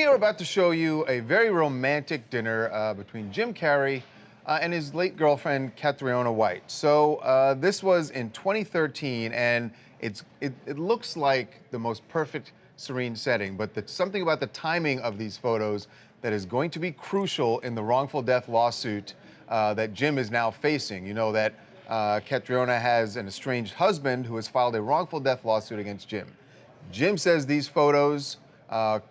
We are about to show you a very romantic dinner between Jim Carrey and his late girlfriend, Catriona White. So this was in 2013, and it looks like the most perfect, serene setting, but something about the timing of these photos that is going to be crucial in the wrongful death lawsuit that Jim is now facing. You know that Catriona has an estranged husband who has filed a wrongful death lawsuit against Jim. Jim says these photos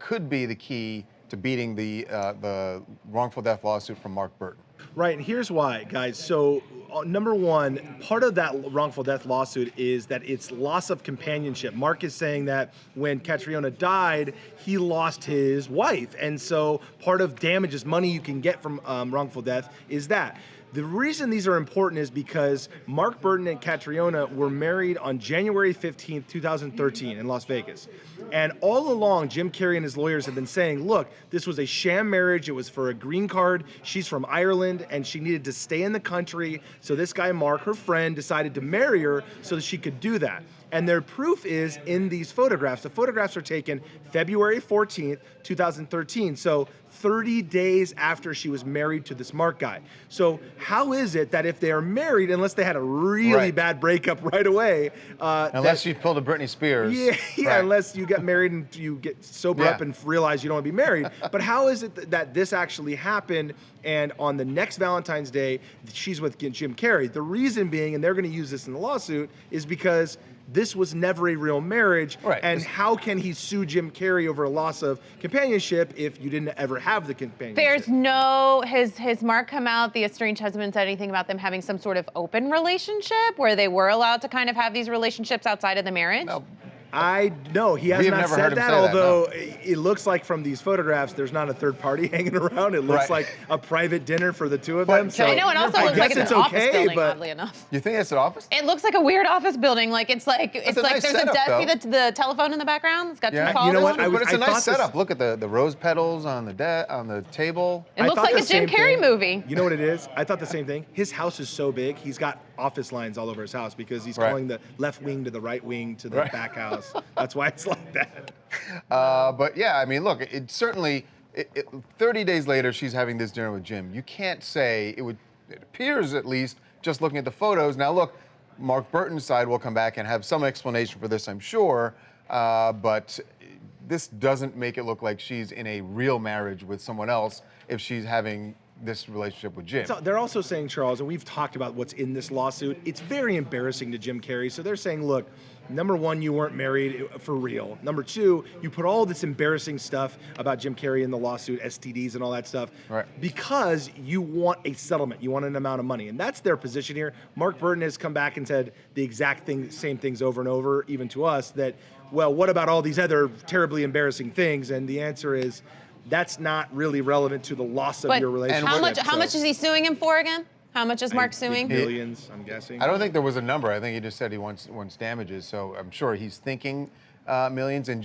could be the key to beating the wrongful death lawsuit from Mark Burton. Right, and here's why, guys. So, number one, part of that wrongful death lawsuit is that it's loss of companionship. Mark is saying that when Catriona died, he lost his wife, and so part of damages, money you can get from wrongful death, is that. The reason these are important is because Mark Burton and Catriona were married on January 15th, 2013 in Las Vegas. And all along, Jim Carrey and his lawyers have been saying, look, this was a sham marriage. It was for a green card. She's from Ireland, and she needed to stay in the country. So this guy, Mark, her friend, decided to marry her so that she could do that. And their proof is in these photographs. The photographs are taken February 14th, 2013. So 30 days after she was married to this Mark guy. So how is it that if they are married, unless they had a really bad breakup right away, unless you pulled a Britney Spears. Yeah, unless you get married and you get sober up and realize you don't want to be married. But how is it that this actually happened, and on the next Valentine's Day, she's with Jim Carrey? The reason being, and they're going to use this in the lawsuit, is because this was never a real marriage, and how can he sue Jim Carrey over a loss of companionship if you didn't ever have the companionship? There's no, has Mark come out, the estranged husband, said anything about them having some sort of open relationship where they were allowed to kind of have these relationships outside of the marriage? No. No, he has not said that, although it looks like from these photographs, there's not a third party hanging around. It looks like a private dinner for the two of them. So I know, it also looks like it's an office building, oddly enough. You think it's an office? It looks like a weird office building. Like it's like nice there's setup, a desk, see the telephone in the background? It's got two calls. You know what? But it's a nice setup. Look at the rose petals on the table. It looks like a Jim Carrey movie. You know what it is? I thought the same thing. His house is so big, he's got office lines all over his house because he's calling the left wing to the right wing to the back house. That's why it's like that. But yeah, I mean, look, it certainly, 30 days later, she's having this dinner with Jim. You can't say, it appears at least, just looking at the photos. Now look, Mark Burton's side will come back and have some explanation for this, I'm sure, but this doesn't make it look like she's in a real marriage with someone else if she's having this relationship with Jim. So they're also saying, Charles, and we've talked about what's in this lawsuit, it's very embarrassing to Jim Carrey. So they're saying, look, number one, you weren't married for real. Number two, you put all this embarrassing stuff about Jim Carrey in the lawsuit, STDs and all that stuff, because you want a settlement. You want an amount of money. And that's their position here. Mark Burton has come back and said the exact same things over and over, even to us, that, well, what about all these other terribly embarrassing things? And the answer is, that's not really relevant to the loss of your relationship. How much is he suing him for again? How much is Mark suing? Millions, I'm guessing. I don't think there was a number. I think he just said he wants damages. So I'm sure he's thinking millions. And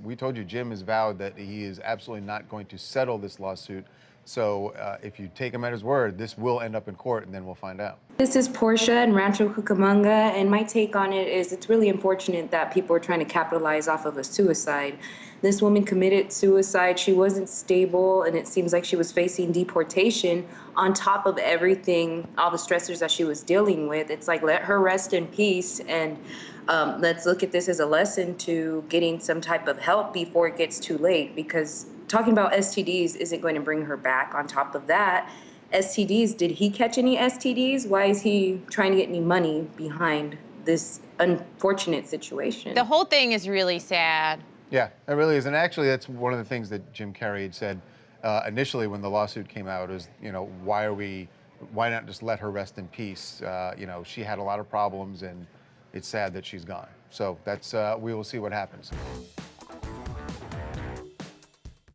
we told you, Jim has vowed that he is absolutely not going to settle this lawsuit. So if you take him at his word, this will end up in court, and then we'll find out. This is Portia in Rancho Cucamonga, and my take on it is it's really unfortunate that people are trying to capitalize off of a suicide. This woman committed suicide. She wasn't stable, and it seems like she was facing deportation on top of everything, all the stressors that she was dealing with. It's like, let her rest in peace, and let's look at this as a lesson to getting some type of help before it gets too late, because talking about STDs isn't going to bring her back. On top of that, STDs, did he catch any STDs? Why is he trying to get any money behind this unfortunate situation? The whole thing is really sad. Yeah, it really is. And actually, that's one of the things that Jim Carrey had said initially when the lawsuit came out is, you know, why not just let her rest in peace? You know, she had a lot of problems, and it's sad that she's gone. So that's, we will see what happens.